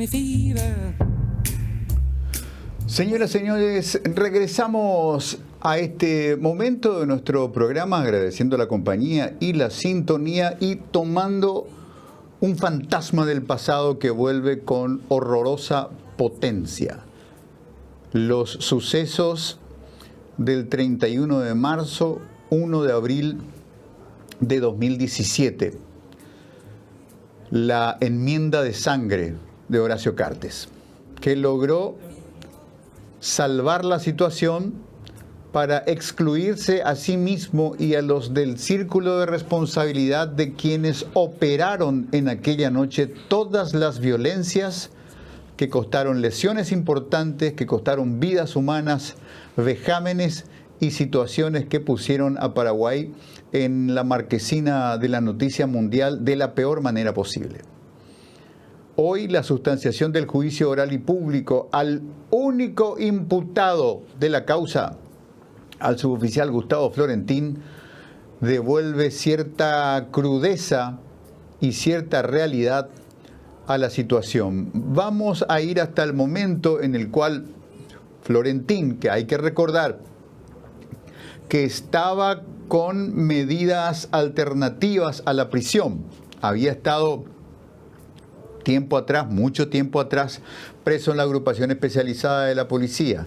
me fever. Señoras y señores, regresamos a este momento de nuestro programa agradeciendo la compañía y la sintonía y tomando un fantasma del pasado que vuelve con horrorosa potencia. Los sucesos del 31 de marzo, 1 de abril de 2017. La enmienda de sangre de Horacio Cartes, que logró salvar la situación para excluirse a sí mismo y a los del círculo de responsabilidad de quienes operaron en aquella noche todas las violencias que costaron lesiones importantes, que costaron vidas humanas, vejámenes y situaciones que pusieron a Paraguay en la marquesina de la noticia mundial de la peor manera posible. Hoy la sustanciación del juicio oral y público al único imputado de la causa, al suboficial Gustavo Florentín, devuelve cierta crudeza y cierta realidad a la situación. Vamos a ir hasta el momento en el cual Florentín, que hay que recordar que estaba con medidas alternativas a la prisión, había estado tiempo atrás, mucho tiempo atrás, preso en la agrupación especializada de la policía.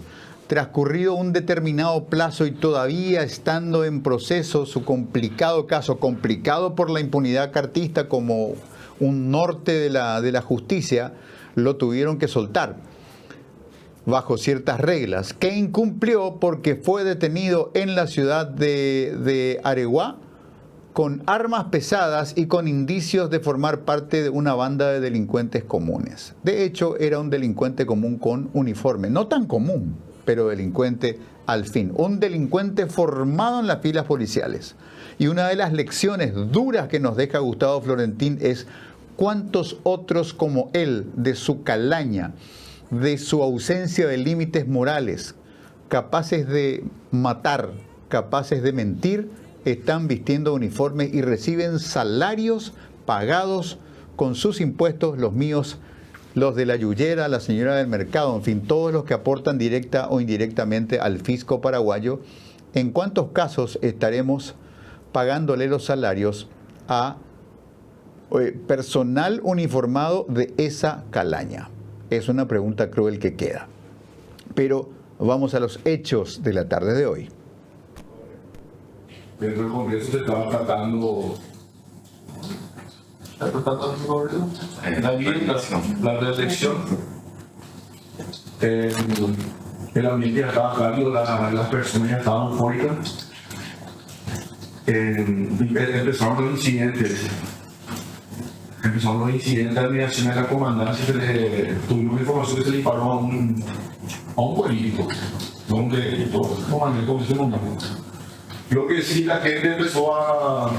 Transcurrido un determinado plazo y todavía estando en proceso su complicado caso, complicado por la impunidad cartista como un norte de la justicia, lo tuvieron que soltar bajo ciertas reglas, que incumplió porque fue detenido en la ciudad de Areguá con armas pesadas y con indicios de formar parte de una banda de delincuentes comunes. De hecho, era un delincuente común con uniforme, no tan común, pero delincuente al fin. Un delincuente formado en las filas policiales. Y una de las lecciones duras que nos deja Gustavo Florentín es cuántos otros como él, de su calaña, de su ausencia de límites morales, capaces de matar, capaces de mentir, están vistiendo uniformes y reciben salarios pagados con sus impuestos, los míos, los de la Yuyera, la señora del mercado, en fin, todos los que aportan directa o indirectamente al fisco paraguayo. ¿En cuántos casos estaremos pagándole los salarios a personal uniformado de esa calaña? Es una pregunta cruel que queda. Pero vamos a los hechos de la tarde de hoy. Dentro del Congreso se estaba tratando la reelección. El ambiente ya estaba cálido, las personas ya estaban eufóricas. Empezaron los incidentes. De admiración a la comandancia. Tuvimos información que se le disparó a un político, donde todo comandante como ese nombre. Lo que sí, la gente empezó a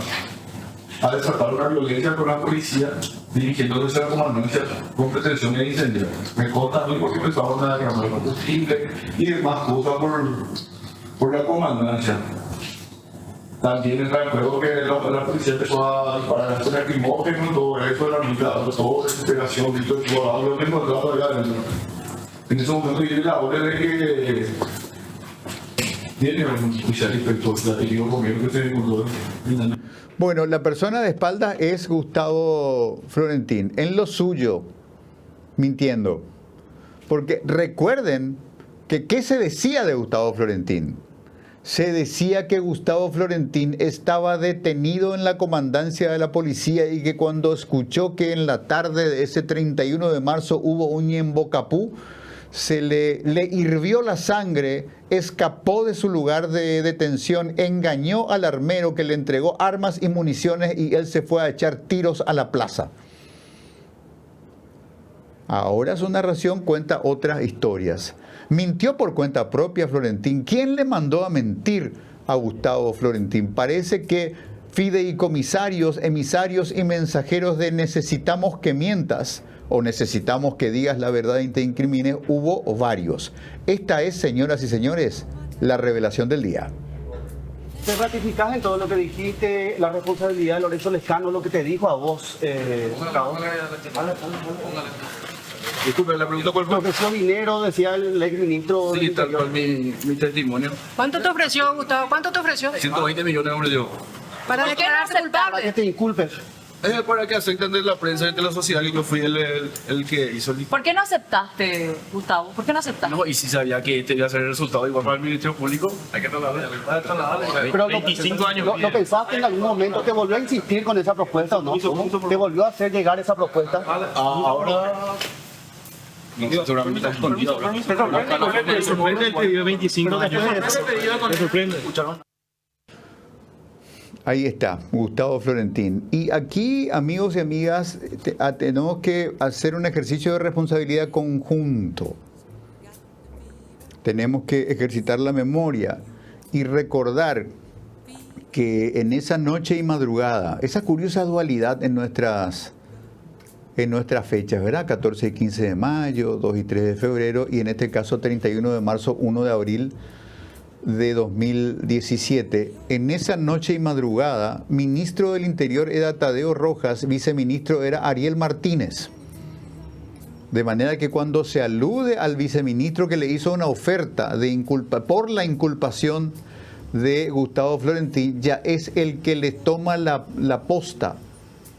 desatar una violencia con la policía, dirigiéndose a la comandancia con pretensión de incendiar. Me consta a mí porque empezaron a derramar combustible y demás cosas por la comandancia. También recuerdo que la policía empezó a disparar con lacrimógeno, todo eso, la mitad, todo desesperación, grito de todo, lo que encontraba allá adentro. En ese momento viene la orden de que tiene un oficial inspector de gobierno que se encontró. Bueno, la persona de espaldas es Gustavo Florentín, en lo suyo, mintiendo. Porque recuerden que ¿qué se decía de Gustavo Florentín? Se decía que Gustavo Florentín estaba detenido en la comandancia de la policía y que cuando escuchó que en la tarde de ese 31 de marzo hubo un ñembocapú, se le hirvió la sangre, escapó de su lugar de detención, engañó al armero que le entregó armas y municiones y él se fue a echar tiros a la plaza. Ahora su narración cuenta otras historias. Mintió por cuenta propia Florentín. ¿Quién le mandó a mentir a Gustavo Florentín? Parece que fideicomisarios, emisarios y mensajeros de necesitamos que mientas o necesitamos que digas la verdad y te incrimines, hubo varios. Esta es, señoras y señores, la revelación del día. ¿Te ratificás en todo lo que dijiste, la responsabilidad de Lorenzo Lescano, lo que te dijo a vos? Disculpe, la pregunta cuál ¿Te fue. ofreció dinero, decía el exministro? Sí, tal cual mi testimonio. ¿Cuánto te ofreció, Gustavo? ¿Cuánto te ofreció? 120 millones me ofreció. Para declararte Para culpable. que te inculpes. Para que acepten de la prensa y de la sociedad que yo fui el que hizo el ¿Por qué no aceptaste, Gustavo? ¿Por qué no aceptaste? No, y si sabía que te iba a ser el resultado igual para el Ministerio Público, hay que trasladarle. Pero 25 años. ¿Lo pensaste en algún momento? ¿Te volvió a insistir con esa propuesta o no? ¿Te volvió a hacer llegar esa propuesta? Ahora. No sé, seguramente está escondido. Me sorprende el pedido de 25 años. Me sorprende. Ahí está, Gustavo Florentín. Y aquí, amigos y amigas, tenemos que hacer un ejercicio de responsabilidad conjunto. Tenemos que ejercitar la memoria y recordar que en esa noche y madrugada, esa curiosa dualidad en nuestras fechas, ¿verdad? 14 y 15 de mayo, 2 y 3 de febrero, y en este caso 31 de marzo, 1 de abril de 2017. En esa noche y madrugada, ministro del Interior era Tadeo Rojas, viceministro era Ariel Martínez. De manera que cuando se alude al viceministro que le hizo una oferta por la inculpación de Gustavo Florentín, ya es el que le toma la posta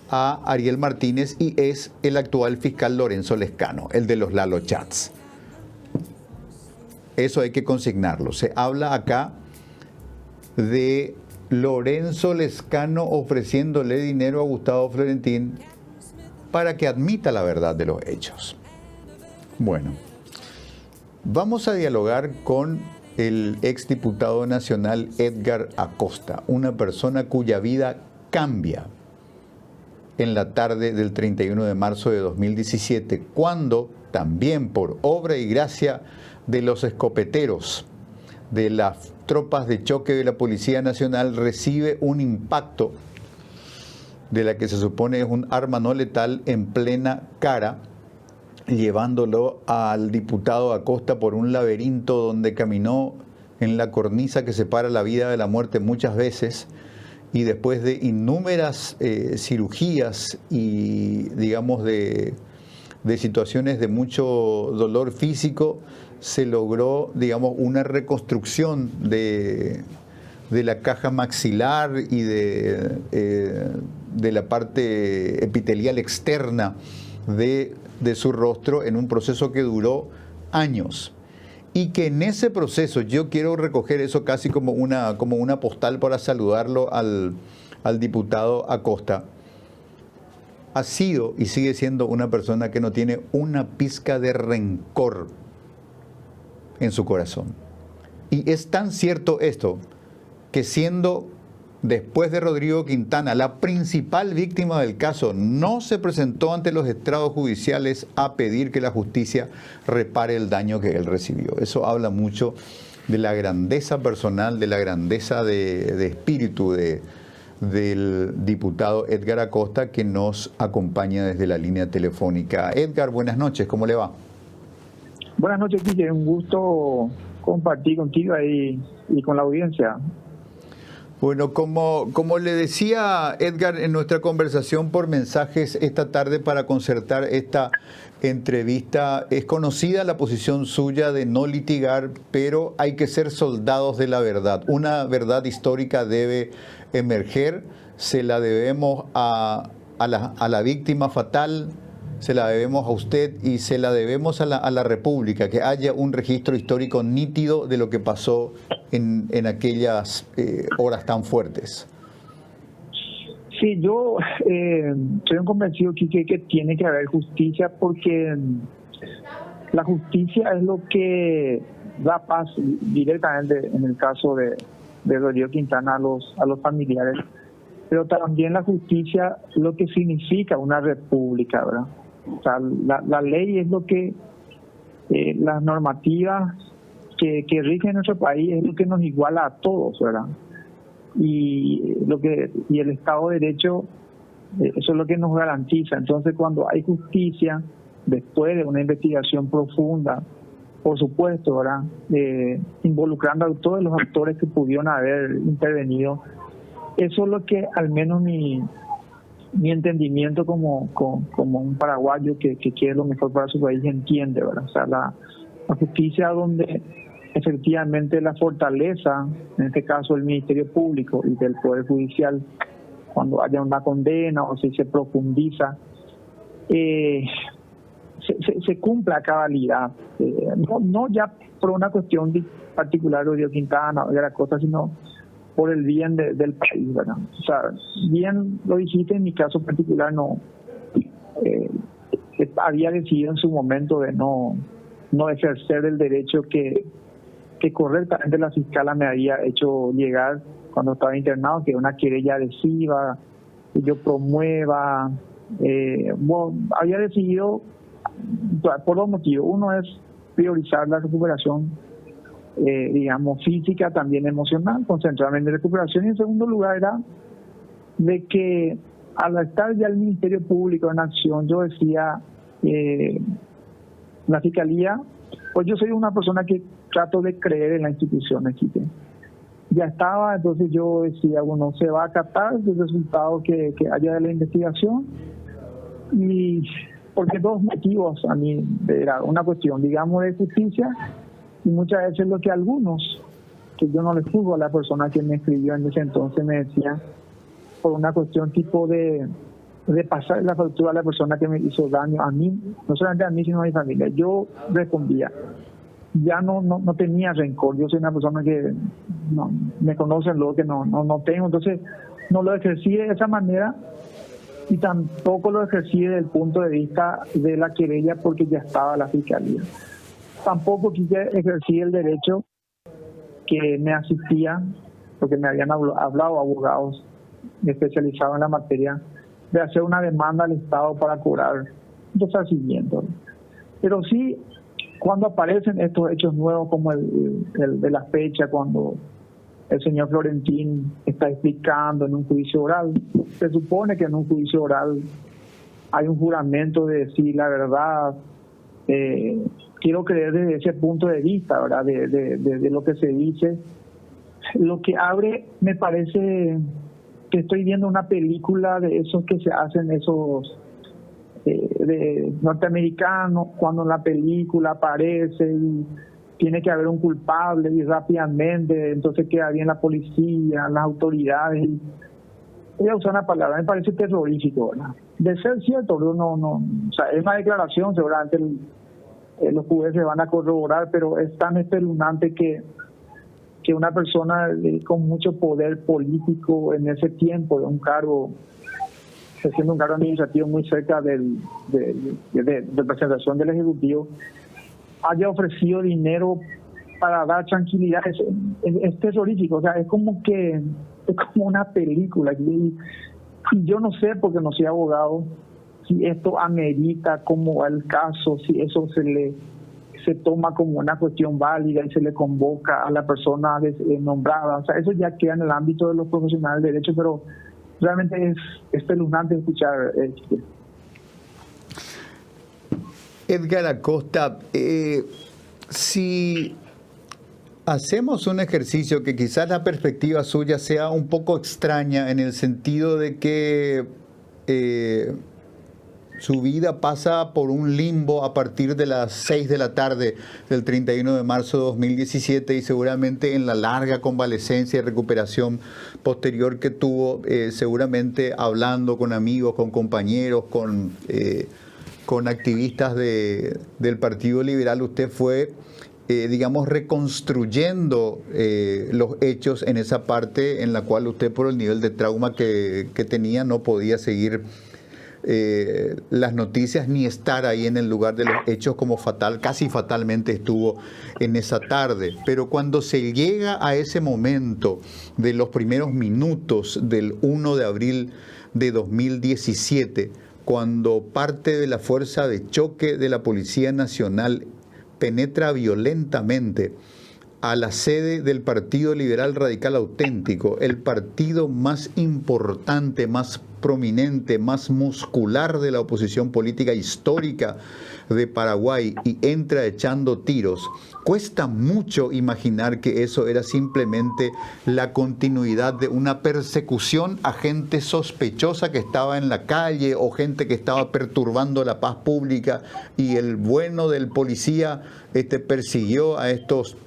a Ariel Martínez y es el actual fiscal Lorenzo Lescano, el de los Lalo Chats. Eso hay que consignarlo. Se habla acá de Lorenzo Lescano ofreciéndole dinero a Gustavo Florentín para que admita la verdad de los hechos. Bueno, vamos a dialogar con el exdiputado nacional Edgar Acosta, una persona cuya vida cambia en la tarde del 31 de marzo de 2017, cuando también por obra y gracia de los escopeteros de las tropas de choque de la Policía Nacional recibe un impacto de la que se supone es un arma no letal en plena cara, llevándolo al diputado Acosta por un laberinto donde caminó en la cornisa que separa la vida de la muerte muchas veces, y después de innúmeras cirugías y digamos de situaciones de mucho dolor físico, se logró, digamos, una reconstrucción de la caja maxilar y de la parte epitelial externa de su rostro en un proceso que duró años. Y que en ese proceso, yo quiero recoger eso casi como una postal para saludarlo al diputado Acosta, ha sido y sigue siendo una persona que no tiene una pizca de rencor en su corazón. Y es tan cierto esto, que siendo después de Rodrigo Quintana la principal víctima del caso, no se presentó ante los estrados judiciales a pedir que la justicia repare el daño que él recibió. Eso habla mucho de la grandeza personal, de la grandeza de espíritu del diputado Edgar Acosta, que nos acompaña desde la línea telefónica. Edgar, buenas noches, ¿cómo le va? Buenas noches, Guille. Un gusto compartir contigo ahí y con la audiencia. Bueno, como le decía Edgar en nuestra conversación por mensajes esta tarde para concertar esta entrevista, es conocida la posición suya de no litigar, pero hay que ser soldados de la verdad. Una verdad histórica debe emerger, se la debemos a la víctima fatal, se la debemos a usted y se la debemos a la República, que haya un registro histórico nítido de lo que pasó en aquellas horas tan fuertes. Sí, yo estoy convencido que tiene que haber justicia, porque la justicia es lo que da paz directamente en el caso de Rodrigo Quintana a los familiares, pero también la justicia lo que significa una república, ¿verdad? O sea, la ley es lo que, las normativas que rigen en nuestro país es lo que nos iguala a todos, ¿verdad? Y el Estado de Derecho, eso es lo que nos garantiza. Entonces, cuando hay justicia, después de una investigación profunda, por supuesto, ¿verdad? Involucrando a todos los actores que pudieron haber intervenido, eso es lo que al menos mi mi entendimiento como un paraguayo que quiere lo mejor para su país entiende, ¿verdad? O sea, la justicia donde efectivamente la fortaleza, en este caso el Ministerio Público y del Poder Judicial, cuando haya una condena o si se profundiza, se cumpla a cabalidad, no ya por una cuestión particular de Río Quintana o de la cosa, sino por el bien del país, ¿verdad? O sea, bien lo dijiste, en mi caso particular no había decidido en su momento de no ejercer el derecho que correctamente la fiscala me había hecho llegar cuando estaba internado, que una querella adhesiva, que yo promueva. Había decidido por dos motivos. Uno es priorizar la recuperación, digamos, física, también emocional, concentrarme en la recuperación. Y en segundo lugar era de que al estar ya el Ministerio Público en acción, yo decía, la Fiscalía, pues yo soy una persona que trato de creer en la institución, ya estaba, entonces yo decía, bueno, se va a acatar el resultado que haya de la investigación, y porque dos motivos a mí, era una cuestión, digamos, de justicia, y muchas veces lo que algunos, que yo no les juzgo a la persona que me escribió en ese entonces, me decía, por una cuestión tipo de pasar la factura a la persona que me hizo daño a mí, no solamente a mí, sino a mi familia. Yo respondía, ya no tenía rencor, yo soy una persona que no, me conocen lo que no tengo, entonces no lo ejercí de esa manera y tampoco lo ejercí desde el punto de vista de la querella porque ya estaba la fiscalía. Tampoco quise ejercer el derecho que me asistía, porque me habían hablado abogados especializados en la materia, de hacer una demanda al Estado para cobrar resarcimiento. Pero sí, cuando aparecen estos hechos nuevos como el de la fecha, cuando el señor Florentín está explicando en un juicio oral, se supone que en un juicio oral hay un juramento de decir la verdad. Quiero creer desde ese punto de vista, ¿verdad? De lo que se dice. Lo que abre, me parece que estoy viendo una película de esos que se hacen, esos de norteamericanos, cuando en la película aparece y tiene que haber un culpable y rápidamente entonces queda bien la policía, las autoridades. Voy a usar una palabra, me parece terrorífico, ¿verdad? De ser cierto, no, o sea, es una declaración, seguramente los jueces van a corroborar, pero es tan espeluznante que una persona con mucho poder político en ese tiempo, de un cargo, siendo un cargo administrativo muy cerca de representación del Ejecutivo, haya ofrecido dinero para dar tranquilidad. Es terrorífico, o sea, es como una película. Y yo no sé, porque no soy abogado, si esto amerita como el caso, si eso se toma como una cuestión válida y se le convoca a la persona nombrada. O sea, eso ya queda en el ámbito de los profesionales de derecho, pero realmente es espeluznante escuchar. Edgar Acosta, si hacemos un ejercicio que quizás la perspectiva suya sea un poco extraña en el sentido de que su vida pasa por un limbo a partir de las 6 de la tarde del 31 de marzo de 2017 y seguramente en la larga convalecencia y recuperación posterior que tuvo, seguramente hablando con amigos, con compañeros, con activistas del Partido Liberal, usted fue, digamos, reconstruyendo los hechos en esa parte en la cual usted, por el nivel de trauma que tenía, no podía seguir las noticias ni estar ahí en el lugar de los hechos como casi fatalmente estuvo en esa tarde. Pero cuando se llega a ese momento de los primeros minutos del 1 de abril de 2017, cuando parte de la fuerza de choque de la Policía Nacional penetra violentamente a la sede del Partido Liberal Radical Auténtico, el partido más importante, más prominente, más muscular de la oposición política histórica de Paraguay, y entra echando tiros, cuesta mucho imaginar que eso era simplemente la continuidad de una persecución a gente sospechosa que estaba en la calle o gente que estaba perturbando la paz pública, y el bueno del policía persiguió a estos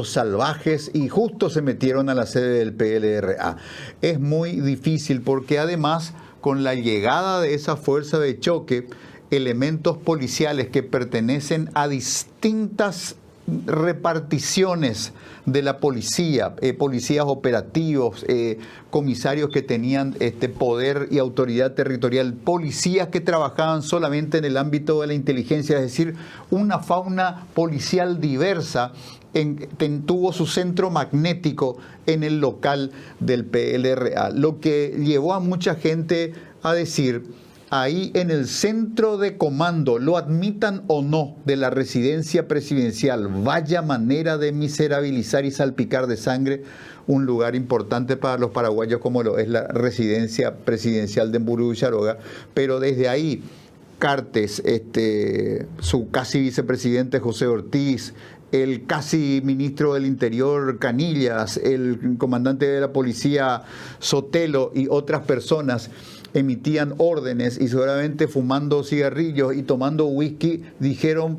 salvajes y justo se metieron a la sede del PLRA. Es muy difícil porque además, con la llegada de esa fuerza de choque, elementos policiales que pertenecen a distintas reparticiones de la policía, policías operativos, comisarios que tenían poder y autoridad territorial, policías que trabajaban solamente en el ámbito de la inteligencia, es decir, una fauna policial diversa, tuvo su centro magnético en el local del PLRA, lo que llevó a mucha gente a decir: ahí en el centro de comando, lo admitan o no, de la residencia presidencial, vaya manera de miserabilizar y salpicar de sangre un lugar importante para los paraguayos como lo es la residencia presidencial de Emburu y Charoga. Pero desde ahí, Cartes, su casi vicepresidente José Ortiz, el casi ministro del Interior Canillas, el comandante de la policía Sotelo y otras personas emitían órdenes, y seguramente fumando cigarrillos y tomando whisky, dijeron: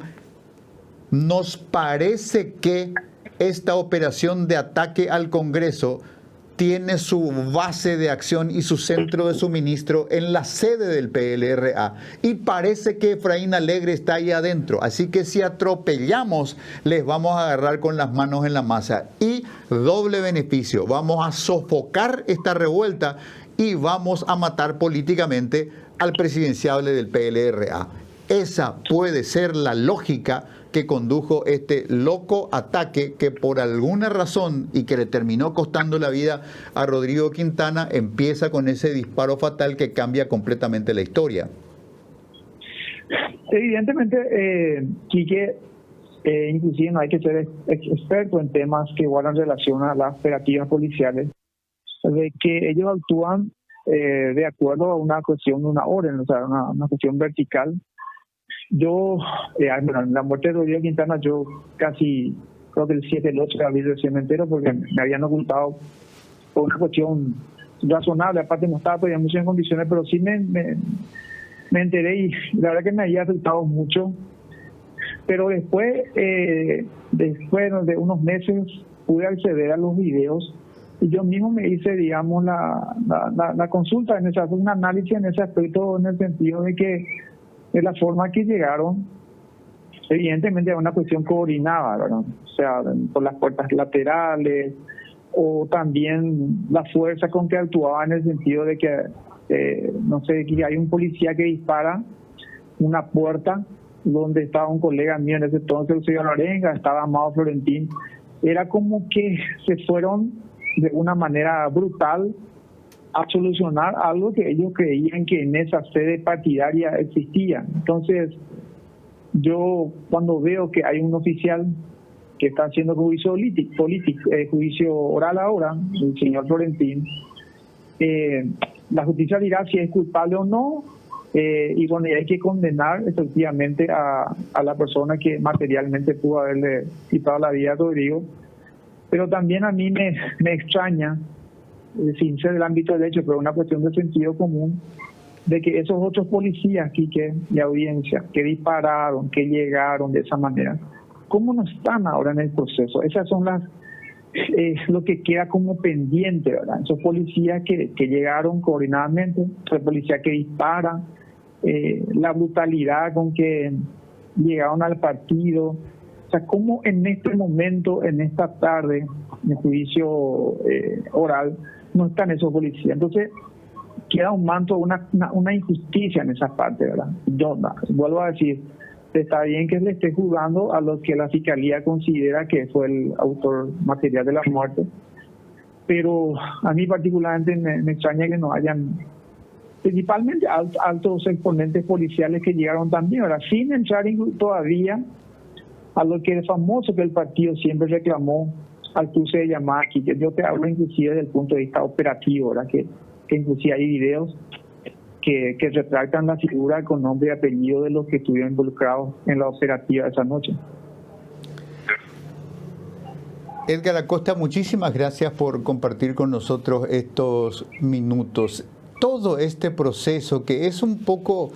nos parece que esta operación de ataque al Congreso tiene su base de acción y su centro de suministro en la sede del PLRA, y parece que Efraín Alegre está ahí adentro, así que si atropellamos les vamos a agarrar con las manos en la masa, y doble beneficio: vamos a sofocar esta revuelta y vamos a matar políticamente al presidenciable del PLRA. Esa puede ser la lógica que condujo este loco ataque, que por alguna razón, y que le terminó costando la vida a Rodrigo Quintana, empieza con ese disparo fatal que cambia completamente la historia. Evidentemente, Quique, inclusive no hay que ser experto en temas que guardan relación a las operativas policiales, de que ellos actúan de acuerdo a una cuestión de una orden, o sea, una cuestión vertical. Yo, en la muerte de Rodrigo Quintana, yo casi, creo que el 7, el 8 de abril recién me entero, porque me habían ocultado por una cuestión razonable, aparte no estaba todavía mucho en condiciones, pero sí me enteré, y la verdad que me había afectado mucho. Pero después de unos meses pude acceder a los videos, y yo mismo me hice, digamos, la consulta, un análisis en ese aspecto, en el sentido de que de la forma que llegaron, evidentemente era una cuestión coordinada, ¿verdad? O sea, por las puertas laterales, o también la fuerza con que actuaba, en el sentido de que, no sé, que hay un policía que dispara una puerta donde estaba un colega mío en ese entonces, el señor Arenga, estaba Amado Florentín. Era como que se fueron de una manera brutal a solucionar algo que ellos creían que en esa sede partidaria existía. Entonces, yo cuando veo que hay un oficial que está haciendo juicio juicio oral ahora, el señor Florentín, la justicia dirá si es culpable o no, y bueno, y hay que condenar efectivamente a la persona que materialmente pudo haberle quitado la vida a Rodrigo. Pero también a mí me extraña, sin ser del ámbito del hecho, pero una cuestión de sentido común, de que esos otros policías, Quique y audiencia, que dispararon, que llegaron de esa manera, ¿cómo no están ahora en el proceso? Esas son lo que queda como pendiente, ¿verdad? Esos policías que llegaron coordinadamente, esos policías que disparan, la brutalidad con que llegaron al partido. O sea, ¿cómo en este momento, en esta tarde, en el juicio oral, no están esos policías? Entonces, queda un manto, una injusticia en esa parte, ¿verdad? Yo vuelvo a decir, está bien que le esté juzgando a los que la fiscalía considera que fue el autor material de la muerte, pero a mí particularmente me extraña que no hayan, principalmente altos exponentes policiales que llegaron también, ¿verdad? Sin entrar todavía a lo que es famoso que el partido siempre reclamó al cruce de llamadas aquí. Yo te hablo inclusive desde el punto de vista operativo, ¿verdad? Que inclusive hay videos que retractan la figura con nombre y apellido de los que estuvieron involucrados en la operativa esa noche. Edgar Acosta, muchísimas gracias por compartir con nosotros estos minutos. Todo este proceso que es un poco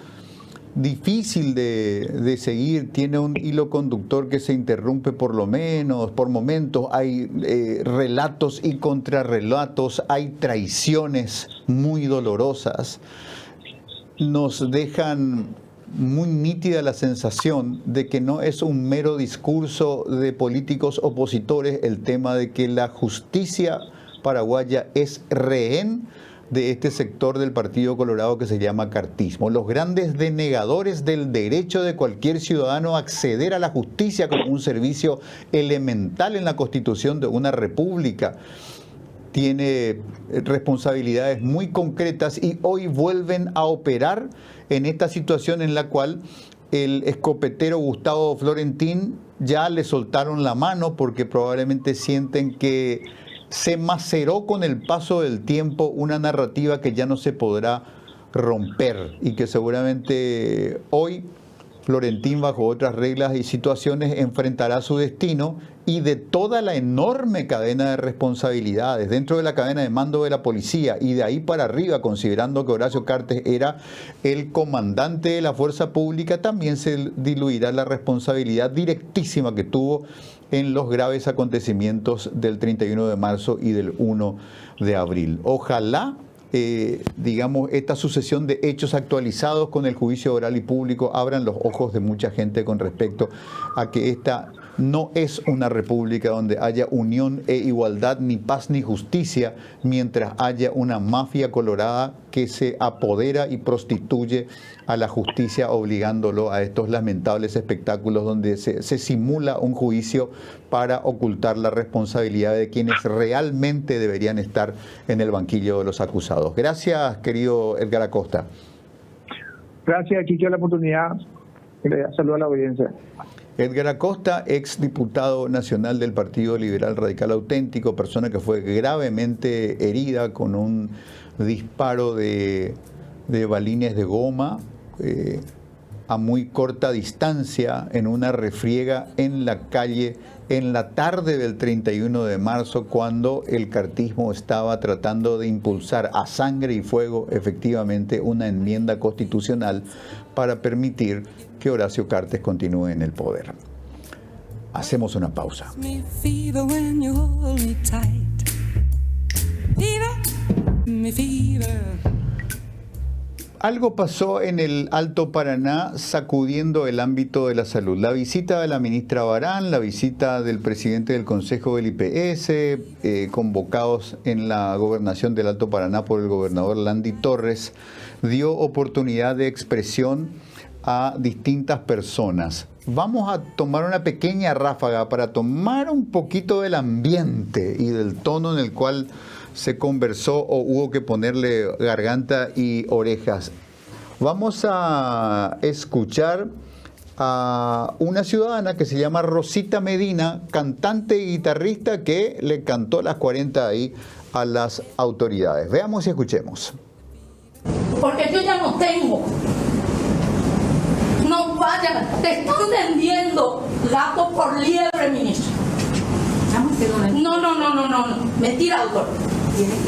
difícil de seguir, tiene un hilo conductor que se interrumpe por momentos, hay relatos y contrarrelatos, hay traiciones muy dolorosas, nos dejan muy nítida la sensación de que no es un mero discurso de políticos opositores el tema de que la justicia paraguaya es rehén de este sector del Partido Colorado que se llama cartismo. Los grandes denegadores del derecho de cualquier ciudadano a acceder a la justicia como un servicio elemental en la constitución de una república. Tiene responsabilidades muy concretas y hoy vuelven a operar en esta situación en la cual el escopetero Gustavo Florentín ya le soltaron la mano porque probablemente sienten que se maceró con el paso del tiempo una narrativa que ya no se podrá romper y que seguramente hoy Florentín, bajo otras reglas y situaciones, enfrentará su destino y de toda la enorme cadena de responsabilidades dentro de la cadena de mando de la policía y de ahí para arriba, considerando que Horacio Cartes era el comandante de la fuerza pública, también se diluirá la responsabilidad directísima que tuvo en los graves acontecimientos del 31 de marzo y del 1 de abril. Ojalá esta sucesión de hechos actualizados con el juicio oral y público abran los ojos de mucha gente con respecto a que esta no es una república donde haya unión e igualdad, ni paz ni justicia, mientras haya una mafia colorada que se apodera y prostituye a la justicia, obligándolo a estos lamentables espectáculos donde se simula un juicio para ocultar la responsabilidad de quienes realmente deberían estar en el banquillo de los acusados. Gracias, querido Edgar Acosta. Gracias, Kiki, por la oportunidad. Saludos a la audiencia. Edgar Acosta, ex diputado nacional del Partido Liberal Radical Auténtico, persona que fue gravemente herida con un disparo de balines de goma a muy corta distancia en una refriega en la calle en la tarde del 31 de marzo, cuando el cartismo estaba tratando de impulsar a sangre y fuego efectivamente una enmienda constitucional para permitir que Horacio Cartes continúe en el poder. Hacemos una pausa. Algo pasó en el Alto Paraná sacudiendo el ámbito de la salud. La visita de la ministra Barán, la visita del presidente del Consejo del IPS, convocados en la gobernación del Alto Paraná por el gobernador Landy Torres, dio oportunidad de expresión a distintas personas. Vamos a tomar una pequeña ráfaga para tomar un poquito del ambiente y del tono en el cual se conversó o hubo que ponerle garganta y orejas. Vamos a escuchar a una ciudadana que se llama Rosita Medina, cantante y guitarrista, que le cantó las 40 ahí a las autoridades. Veamos y escuchemos. Porque yo ya no tengo. No vayan, te están vendiendo gato por liebre, ministro. No. Mentira, doctor.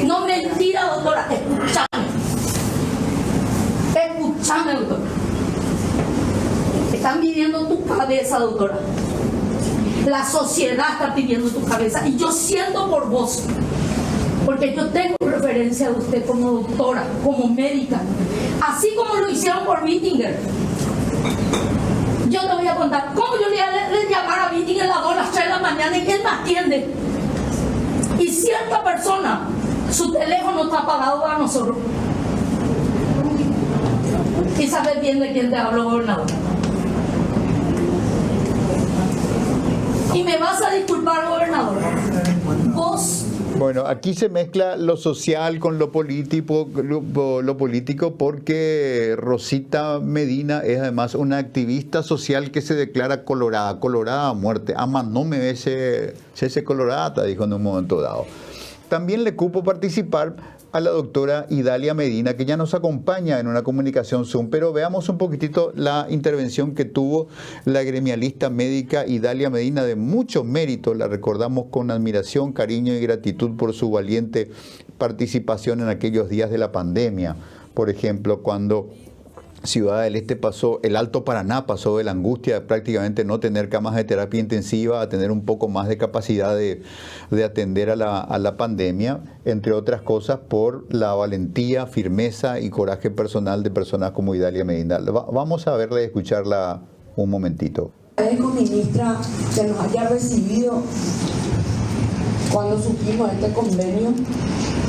No, mentira, doctora. Escúchame, doctor. Están pidiendo tu cabeza, doctora. La sociedad está pidiendo tu cabeza. Y yo siento por vos. Porque yo tengo referencia de usted como doctora, como médica. Así como lo hicieron por Bittinger. Yo te voy a contar cómo yo le llamar a Bittinger a las 2, las 3 de la mañana y que él me atiende. Y cierta persona, su teléfono está apagado para nosotros. Y sabes bien de quién te hablo, gobernador. Y me vas a disculpar, gobernador. Vos Bueno, aquí se mezcla lo social con lo político porque Rosita Medina es además una activista social que se declara colorada a muerte. Ama no me ve ese colorada, dijo en un momento dado. También le cupo participar a la doctora Idalia Medina, que ya nos acompaña en una comunicación Zoom, pero veamos un poquitito la intervención que tuvo la gremialista médica Idalia Medina, de mucho mérito. La recordamos con admiración, cariño y gratitud por su valiente participación en aquellos días de la pandemia. Por ejemplo, cuando Ciudad del Este pasó, el Alto Paraná pasó de la angustia de prácticamente no tener camas de terapia intensiva a tener un poco más de capacidad de atender a la pandemia, entre otras cosas por la valentía, firmeza y coraje personal de personas como Idalia Medina. Vamos a verla y escucharla un momentito. Agradezco, ministra, que nos haya recibido cuando supimos este convenio.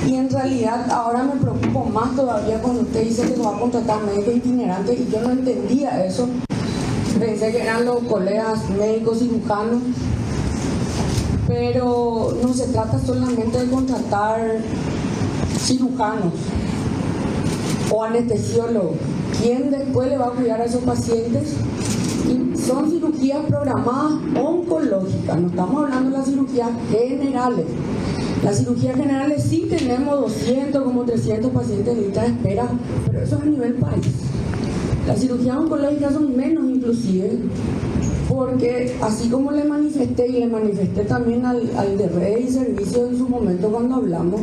Y en realidad ahora me preocupo más todavía cuando usted dice que se va a contratar médicos itinerantes, y yo no entendía eso. Pensé que eran los colegas médicos cirujanos, pero no se trata solamente de contratar cirujanos o anestesiólogos. ¿Quién después le va a cuidar a esos pacientes? Y son cirugías programadas oncológicas, no estamos hablando de las cirugías generales. Las cirugías generales sí tenemos 200, como 300 pacientes en lista de espera, pero eso es a nivel país. Las cirugías oncológicas son menos inclusive, porque así como le manifesté y le manifesté también al de redes y servicios en su momento cuando hablamos,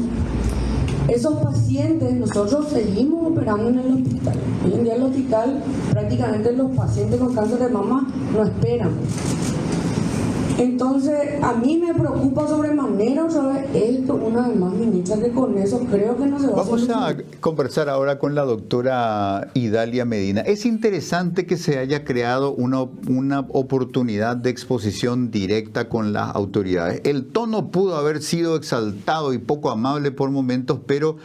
esos pacientes nosotros seguimos operando en el hospital. Hoy en día en el hospital prácticamente los pacientes con cáncer de mama no esperan. Entonces, a mí me preocupa sobremanera otra vez esto, una vez más, ministra, que con eso creo que no se va a solucionar. Vamos a conversar ahora con la doctora Idalia Medina. Es interesante que se haya creado una oportunidad de exposición directa con las autoridades. El tono pudo haber sido exaltado y poco amable por momentos, pero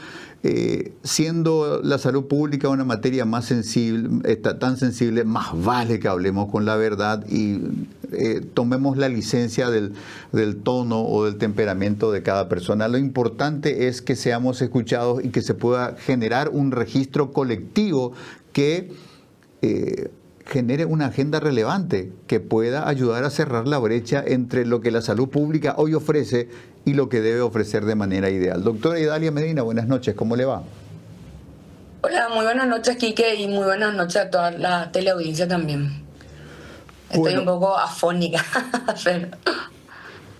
siendo la salud pública una materia más sensible, tan sensible, más vale que hablemos con la verdad y tomemos la licencia del tono o del temperamento de cada persona. Lo importante es que seamos escuchados y que se pueda generar un registro colectivo que genere una agenda relevante que pueda ayudar a cerrar la brecha entre lo que la salud pública hoy ofrece y lo que debe ofrecer de manera ideal. Doctora Idalia Medina, buenas noches, ¿cómo le va? Hola, muy buenas noches, Quique, y muy buenas noches a toda la teleaudiencia también. Estoy un poco afónica.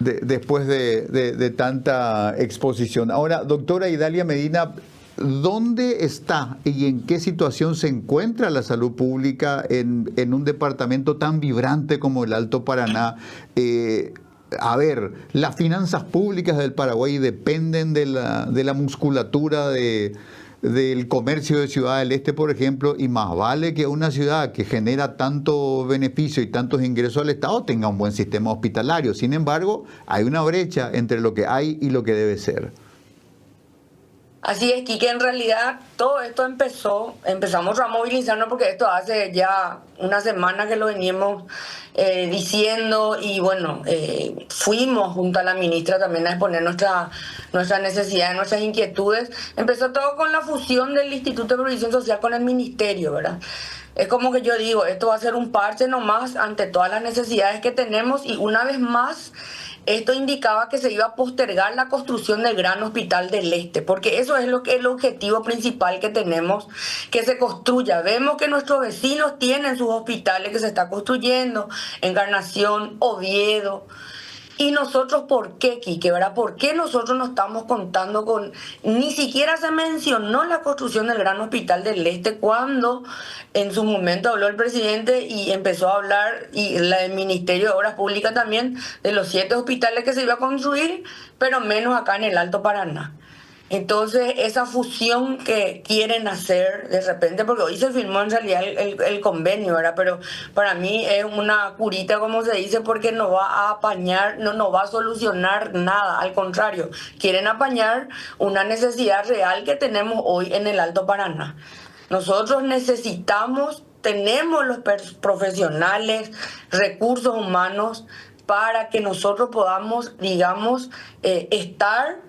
Después de tanta exposición. Ahora, doctora Idalia Medina, ¿dónde está y en qué situación se encuentra la salud pública en un departamento tan vibrante como el Alto Paraná? A ver, las finanzas públicas del Paraguay dependen de la musculatura del comercio de Ciudad del Este, por ejemplo, y más vale que una ciudad que genera tanto beneficio y tantos ingresos al Estado tenga un buen sistema hospitalario. Sin embargo, hay una brecha entre lo que hay y lo que debe ser. Así es, Quique, en realidad todo esto empezamos a movilizarnos porque esto hace ya una semana que lo veníamos diciendo y bueno, fuimos junto a la ministra también a exponer nuestras necesidades, nuestras inquietudes. Empezó todo con la fusión del Instituto de Previsión Social con el Ministerio, ¿verdad? Es como que yo digo, esto va a ser un parche nomás ante todas las necesidades que tenemos y una vez más esto indicaba que se iba a postergar la construcción del Gran Hospital del Este, porque eso es el objetivo principal que tenemos, que se construya. Vemos que nuestros vecinos tienen sus hospitales que se está construyendo, Encarnación, Oviedo. Y nosotros, ¿por qué, Quique? ¿Verdad? ¿Por qué nosotros no estamos contando con...? Ni siquiera se mencionó la construcción del Gran Hospital del Este cuando en su momento habló el presidente y empezó a hablar, y el Ministerio de Obras Públicas también, de los 7 hospitales que se iba a construir, pero menos acá en el Alto Paraná. Entonces, esa fusión que quieren hacer de repente, porque hoy se firmó en realidad el convenio, ¿verdad? Pero para mí es una curita, como se dice, porque no va a apañar, no va a solucionar nada. Al contrario, quieren apañar una necesidad real que tenemos hoy en el Alto Paraná. Nosotros tenemos los profesionales, recursos humanos para que nosotros podamos, digamos, estar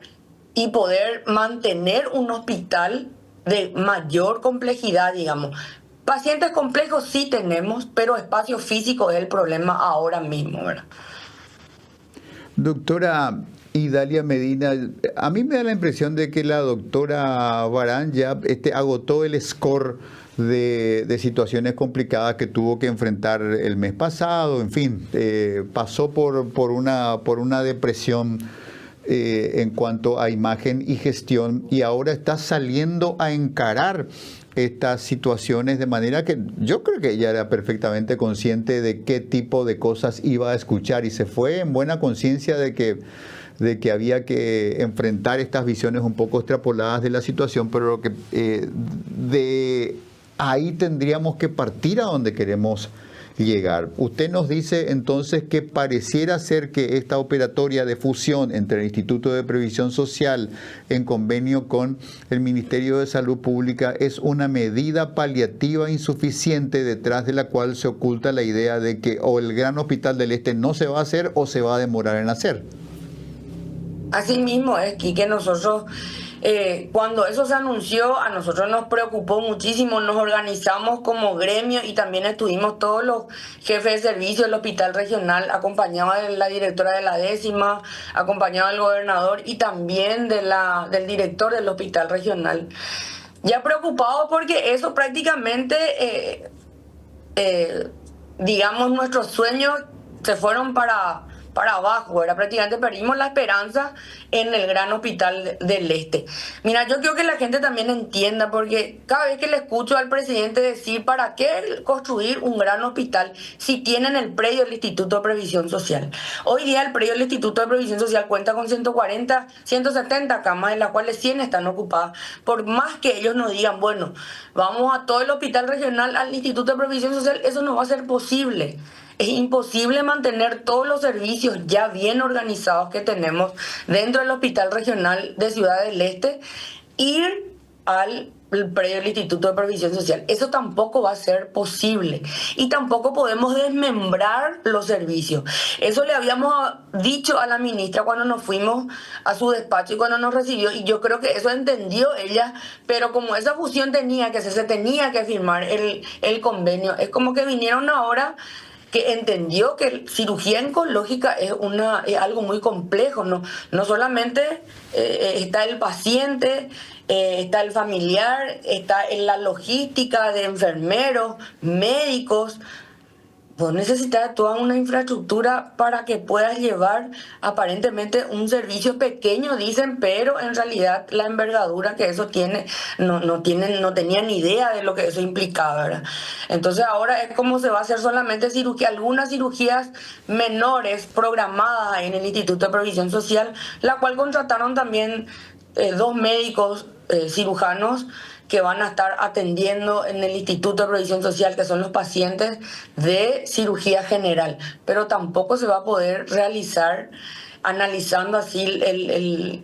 y poder mantener un hospital de mayor complejidad, digamos. Pacientes complejos sí tenemos, pero espacio físico es el problema ahora mismo, ¿verdad? Doctora Idalia Medina, a mí me da la impresión de que la doctora Barán ya agotó el score de situaciones complicadas que tuvo que enfrentar el mes pasado, en fin, pasó por una depresión en cuanto a imagen y gestión, y ahora está saliendo a encarar estas situaciones de manera que yo creo que ella era perfectamente consciente de qué tipo de cosas iba a escuchar y se fue en buena conciencia de que había que enfrentar estas visiones un poco extrapoladas de la situación, pero que de ahí tendríamos que partir a donde queremos llegar. Usted nos dice entonces que pareciera ser que esta operatoria de fusión entre el Instituto de Previsión Social en convenio con el Ministerio de Salud Pública es una medida paliativa insuficiente detrás de la cual se oculta la idea de que o el Gran Hospital del Este no se va a hacer o se va a demorar en hacer. Así mismo es, Quique, nosotros cuando eso se anunció, a nosotros nos preocupó muchísimo, nos organizamos como gremio y también estuvimos todos los jefes de servicio del hospital regional, acompañados de la directora de la 10ª, acompañado del gobernador y también del director del hospital regional. Ya preocupados porque eso prácticamente, digamos, nuestros sueños se fueron para abajo, ¿verdad? Prácticamente perdimos la esperanza en el Gran Hospital del Este. Mira, yo quiero que la gente también entienda, porque cada vez que le escucho al presidente decir ¿para qué construir un gran hospital si tienen el predio del Instituto de Previsión Social? Hoy día el predio del Instituto de Previsión Social cuenta con 140, 170 camas, de las cuales 100 están ocupadas. Por más que ellos nos digan, bueno, vamos a todo el hospital regional al Instituto de Previsión Social, eso no va a ser posible. Es imposible mantener todos los servicios ya bien organizados que tenemos dentro del Hospital Regional de Ciudad del Este, ir al predio del Instituto de Previsión Social. Eso tampoco va a ser posible. Y tampoco podemos desmembrar los servicios. Eso le habíamos dicho a la ministra cuando nos fuimos a su despacho y cuando nos recibió, y yo creo que eso entendió ella, pero como esa fusión tenía que se tenía que firmar el convenio, es como que vinieron ahora que entendió que cirugía oncológica es algo muy complejo, no solamente está el paciente, está el familiar, está en la logística de enfermeros, médicos. Vos necesitas toda una infraestructura para que puedas llevar aparentemente un servicio pequeño, dicen, pero en realidad la envergadura que eso tiene, no tenían ni idea de lo que eso implicaba, ¿verdad? Entonces ahora es como se va a hacer solamente cirugía, algunas cirugías menores programadas en el Instituto de Previsión Social, la cual contrataron también 2 médicos cirujanos que van a estar atendiendo en el Instituto de Previsión Social, que son los pacientes de cirugía general, pero tampoco se va a poder realizar analizando así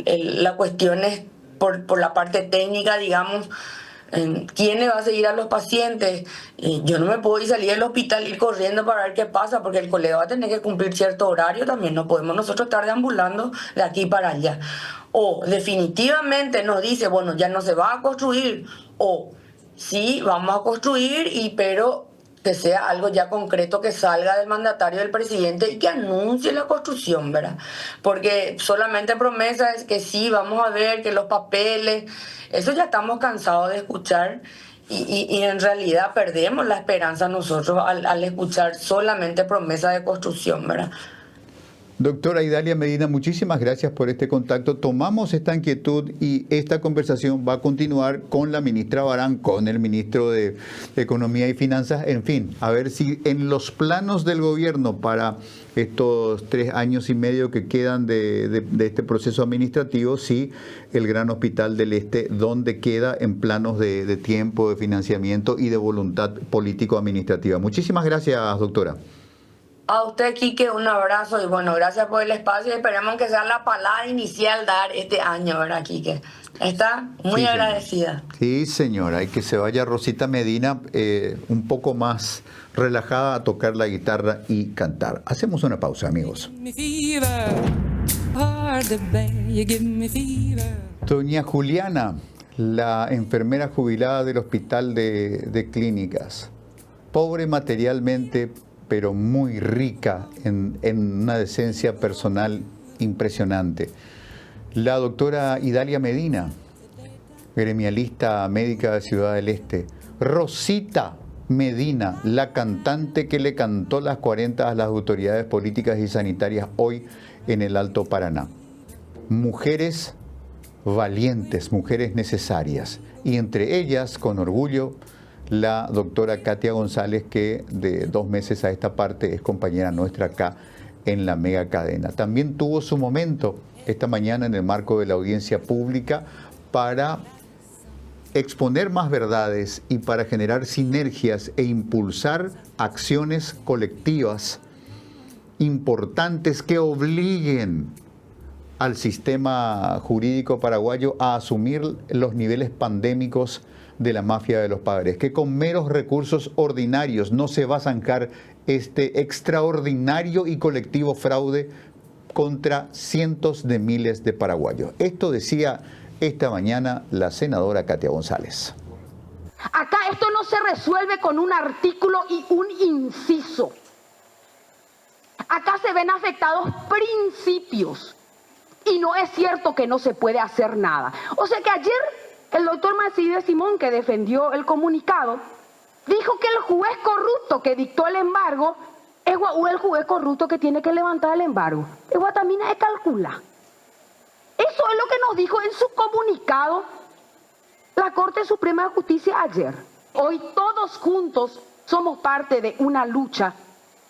las cuestiones por la parte técnica, digamos, quién va a seguir a los pacientes. Yo no me puedo salir del hospital ir corriendo para ver qué pasa, porque el colega va a tener que cumplir cierto horario también, no podemos nosotros estar deambulando de aquí para allá. O definitivamente nos dice, bueno, ya no se va a construir, o sí, vamos a construir, pero que sea algo ya concreto que salga del mandatario del presidente y que anuncie la construcción, ¿verdad? Porque solamente promesa es que sí, vamos a ver, que los papeles, eso ya estamos cansados de escuchar y en realidad perdemos la esperanza nosotros al escuchar solamente promesa de construcción, ¿verdad? Doctora Idalia Medina, muchísimas gracias por este contacto. Tomamos esta inquietud y esta conversación va a continuar con la ministra Barán, con el ministro de Economía y Finanzas, en fin, a ver si en los planos del gobierno para estos 3 años y medio que quedan de este proceso administrativo, si el Gran Hospital del Este, donde queda en planos de tiempo, de financiamiento y de voluntad político-administrativa. Muchísimas gracias, doctora. A usted, Quique, un abrazo y bueno, gracias por el espacio y esperemos que sea la palabra inicial dar este año, ¿verdad, Quique? Está muy agradecida. Sí, señora, y que se vaya Rosita Medina un poco más relajada a tocar la guitarra y cantar. Hacemos una pausa, amigos. Doña Juliana, la enfermera jubilada del Hospital de Clínicas, pobre materialmente, pero muy rica en una decencia personal impresionante. La doctora Idalia Medina, gremialista médica de Ciudad del Este. Rosita Medina, la cantante que le cantó las 40 a las autoridades políticas y sanitarias hoy en el Alto Paraná. Mujeres valientes, mujeres necesarias. Y entre ellas, con orgullo, la doctora Katia González, que de 2 meses a esta parte es compañera nuestra acá en la mega cadena. También tuvo su momento esta mañana en el marco de la audiencia pública para exponer más verdades y para generar sinergias e impulsar acciones colectivas importantes que obliguen al sistema jurídico paraguayo a asumir los niveles pandémicos de la mafia de los pagarés, que con meros recursos ordinarios no se va a zanjar este extraordinario y colectivo fraude contra cientos de miles de paraguayos. Esto decía esta mañana la senadora Katia González. Acá esto no se resuelve con un artículo y un inciso. Acá se ven afectados principios y no es cierto que no se puede hacer nada. O sea que ayer el doctor Maciel Simón, que defendió el comunicado, dijo que el juez corrupto que dictó el embargo es el juez corrupto que tiene que levantar el embargo. Es Guatamina de calcula. Eso es lo que nos dijo en su comunicado la Corte Suprema de Justicia ayer. Hoy todos juntos somos parte de una lucha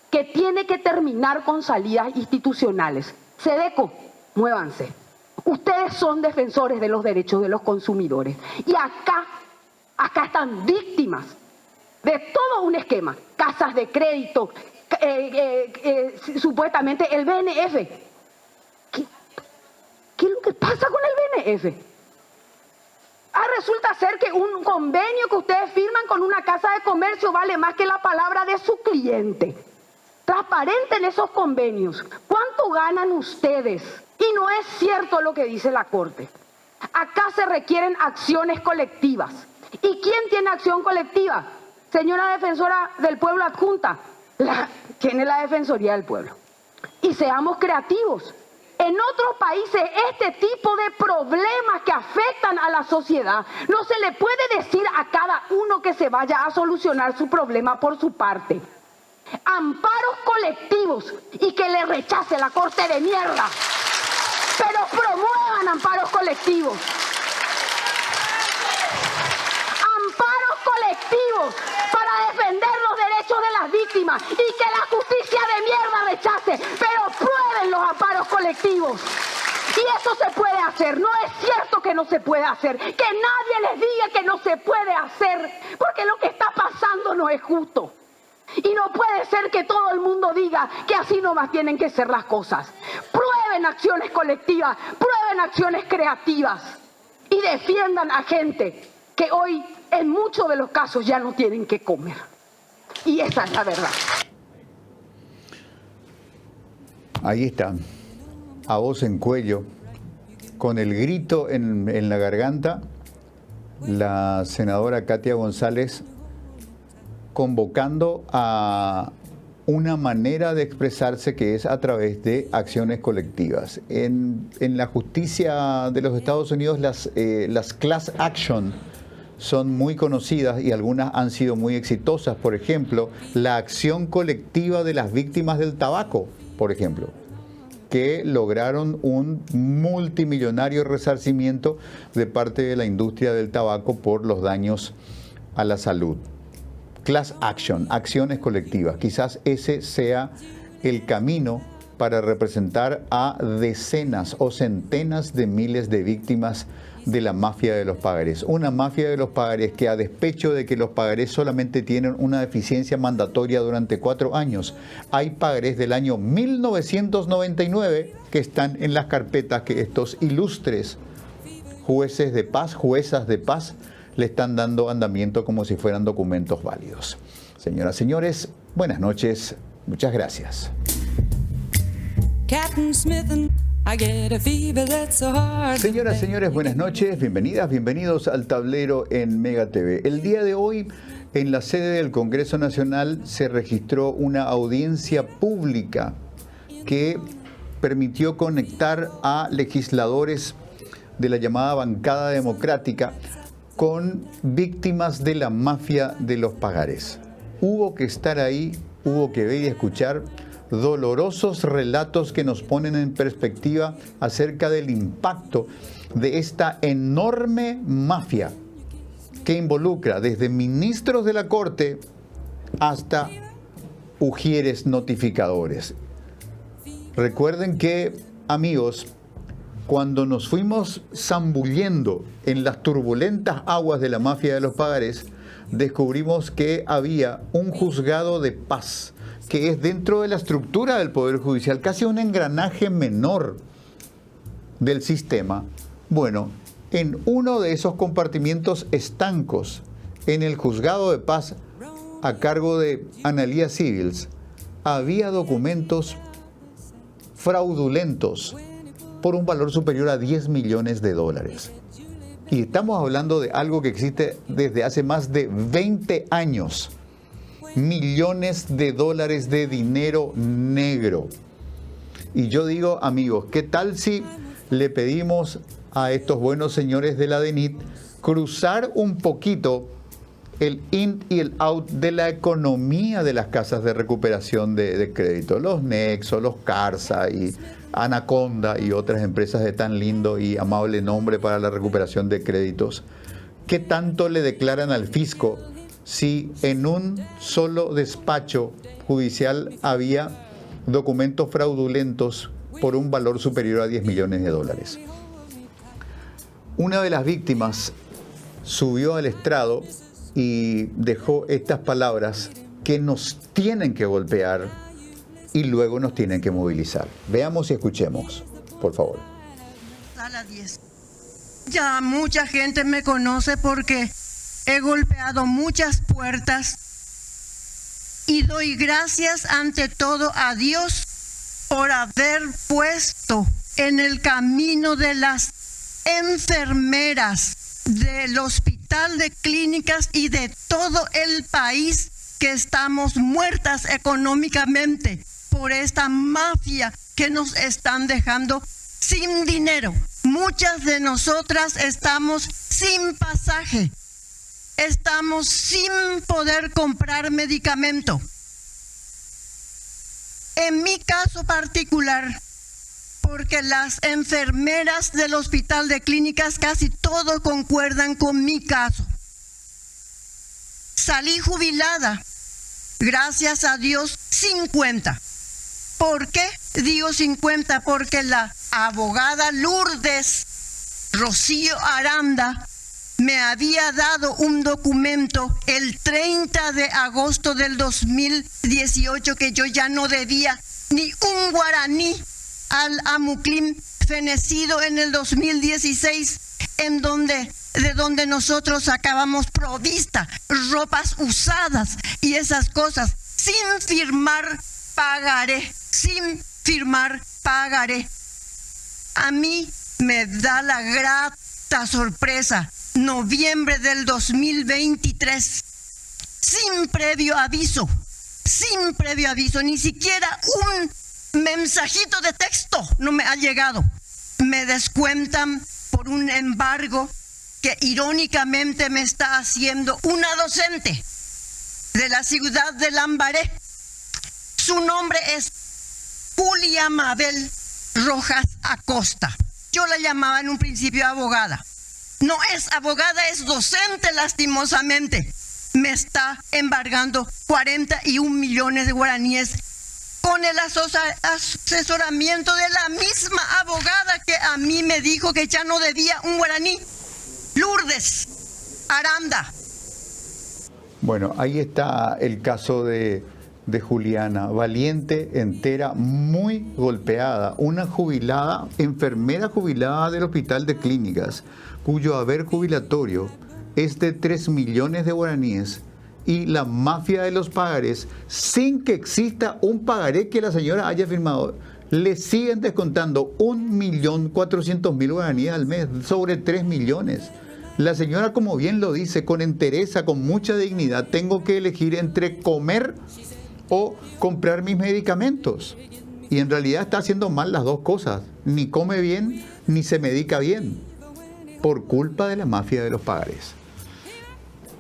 que tiene que terminar con salidas institucionales. SEDECO, muévanse. Ustedes son defensores de los derechos de los consumidores. Y acá están víctimas de todo un esquema. Casas de crédito, supuestamente el BNF. ¿Qué es lo que pasa con el BNF? Resulta ser que un convenio que ustedes firman con una casa de comercio vale más que la palabra de su cliente. Transparenten esos convenios. ¿Cuánto ganan ustedes? Y no es cierto lo que dice la Corte. Acá se requieren acciones colectivas. ¿Y quién tiene acción colectiva? Señora defensora del pueblo adjunta, tiene la Defensoría del Pueblo. Y seamos creativos. En otros países este tipo de problemas que afectan a la sociedad no se le puede decir a cada uno que se vaya a solucionar su problema por su parte. Amparos colectivos y que le rechace la Corte de mierda, pero promuevan amparos colectivos. Amparos colectivos para defender los derechos de las víctimas y que la justicia de mierda rechace, pero prueben los amparos colectivos. Y eso se puede hacer, no es cierto que no se puede hacer, que nadie les diga que no se puede hacer, porque lo que está pasando no es justo. Y no puede ser que todo el mundo diga que así nomás tienen que ser las cosas. Prueben acciones colectivas, prueben acciones creativas y defiendan a gente que hoy en muchos de los casos ya no tienen que comer. Y esa es la verdad. Ahí está, a voz en cuello, con el grito en la garganta, la senadora Katia González convocando a una manera de expresarse que es a través de acciones colectivas. En la justicia de los Estados Unidos las class action son muy conocidas y algunas han sido muy exitosas. Por ejemplo, la acción colectiva de las víctimas del tabaco, por ejemplo, que lograron un multimillonario resarcimiento de parte de la industria del tabaco por los daños a la salud. Class action, acciones colectivas. Quizás ese sea el camino para representar a decenas o centenas de miles de víctimas de la mafia de los pagarés. Una mafia de los pagarés que, a despecho de que los pagarés solamente tienen una deficiencia mandatoria durante 4 años, hay pagarés del año 1999 que están en las carpetas que estos ilustres jueces de paz, juezas de paz, le están dando andamiento como si fueran documentos válidos. Señoras, señores, buenas noches. Muchas gracias. Captain Smith and Señoras, señores, buenas noches, bienvenidas, bienvenidos al tablero en Mega TV. El día de hoy, en la sede del Congreso Nacional, se registró una audiencia pública que permitió conectar a legisladores de la llamada bancada democrática con víctimas de la mafia de los pagares. Hubo que estar ahí, hubo que ver y escuchar dolorosos relatos que nos ponen en perspectiva acerca del impacto de esta enorme mafia que involucra desde ministros de la Corte hasta ujieres notificadores. Recuerden que, amigos, cuando nos fuimos zambullendo en las turbulentas aguas de la mafia de los pagares, descubrimos que había un juzgado de paz que es dentro de la estructura del Poder Judicial, casi un engranaje menor del sistema. Bueno, en uno de esos compartimientos estancos, en el juzgado de paz a cargo de Analía Civils, había documentos fraudulentos por un valor superior a $10 millones. Y estamos hablando de algo que existe desde hace más de 20 años. Millones de dólares de dinero negro. Y yo digo, amigos, ¿qué tal si le pedimos a estos buenos señores de la DENIT cruzar un poquito el in y el out de la economía de las casas de recuperación de crédito? Los Nexo, los Carsa y Anaconda y otras empresas de tan lindo y amable nombre para la recuperación de créditos. ¿Qué tanto le declaran al fisco si en un solo despacho judicial había documentos fraudulentos por un valor superior a $10 millones? Una de las víctimas subió al estrado y dejó estas palabras que nos tienen que golpear y luego nos tienen que movilizar. Veamos y escuchemos, por favor. Sala 10. Ya mucha gente me conoce porque he golpeado muchas puertas y doy gracias ante todo a Dios por haber puesto en el camino de las enfermeras del Hospital de Clínicas y de todo el país que estamos muertas económicamente por esta mafia que nos están dejando sin dinero. Muchas de nosotras estamos sin pasaje. Estamos sin poder comprar medicamento. En mi caso particular, porque las enfermeras del Hospital de Clínicas casi todos concuerdan con mi caso. Salí jubilada, gracias a Dios, 50. ¿Por qué digo 50? Porque la abogada Lourdes Rocío Aranda me había dado un documento el 30 de agosto del 2018 que yo ya no debía ni un guaraní al Amuclim fenecido en el 2016, de donde nosotros sacábamos provista, ropas usadas y esas cosas, sin firmar pagaré, sin firmar pagaré. A mí me da la grata sorpresa, noviembre del 2023, sin previo aviso, ni siquiera un mensajito de texto no me ha llegado. Me descuentan por un embargo que irónicamente me está haciendo una docente de la ciudad de Lambaré. Su nombre es Julia Mabel Rojas Acosta. Yo la llamaba en un principio abogada. No es abogada, es docente, lastimosamente. Me está embargando 41 millones de guaraníes con el asesoramiento de la misma abogada que a mí me dijo que ya no debía un guaraní, Lourdes Aranda. Bueno, ahí está el caso de Juliana, valiente, entera, muy golpeada, una jubilada, enfermera jubilada del Hospital de Clínicas, cuyo haber jubilatorio es de 3 millones de guaraníes, y la mafia de los pagares, sin que exista un pagaré que la señora haya firmado. le siguen descontando 1.400.000 guaraníes al mes, sobre 3 millones. La señora, como bien lo dice, con entereza, con mucha dignidad, tengo que elegir entre comer o comprar mis medicamentos. Y en realidad está haciendo mal las dos cosas. Ni come bien, ni se medica bien, por culpa de la mafia de los pagarés.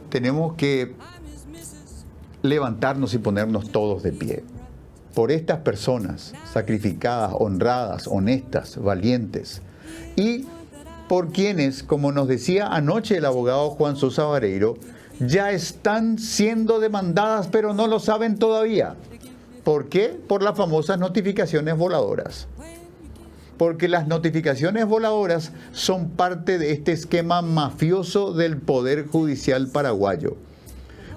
Tenemos que levantarnos y ponernos todos de pie por estas personas sacrificadas, honradas, honestas, valientes, y por quienes, como nos decía anoche el abogado Juan Sosa Vareiro, ya están siendo demandadas pero no lo saben todavía. ¿Por qué? Por las famosas notificaciones voladoras. Porque las notificaciones voladoras son parte de este esquema mafioso del Poder Judicial paraguayo,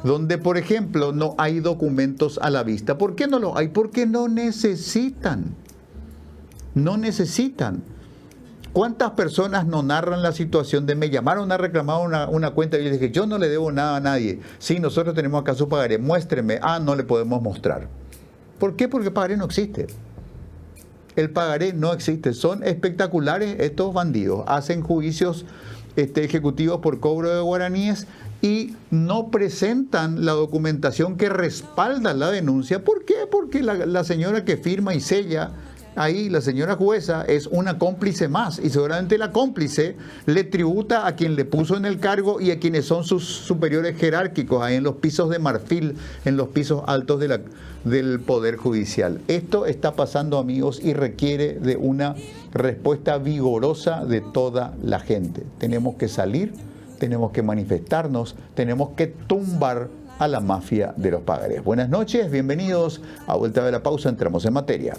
donde, por ejemplo, no hay documentos a la vista. ¿Por qué no lo hay? Porque no necesitan. No necesitan. ¿Cuántas personas no narran la situación de me llamaron a reclamar una cuenta y yo dije, yo no le debo nada a nadie? Sí, nosotros tenemos acá su pagaré, muéstreme. Ah, no le podemos mostrar. ¿Por qué? Porque el pagaré no existe. El pagaré no existe. Son espectaculares estos bandidos. Hacen juicios ejecutivos por cobro de guaraníes y no presentan la documentación que respalda la denuncia. ¿Por qué? Porque la señora que firma y sella ahí, la señora jueza, es una cómplice más, y seguramente la cómplice le tributa a quien le puso en el cargo y a quienes son sus superiores jerárquicos ahí en los pisos de marfil, en los pisos altos del Poder Judicial. Esto está pasando, amigos, y requiere de una respuesta vigorosa de toda la gente. Tenemos que salir, tenemos que manifestarnos, tenemos que tumbar a la mafia de los pagarés. Buenas noches, bienvenidos. A vuelta de la pausa entramos en materia.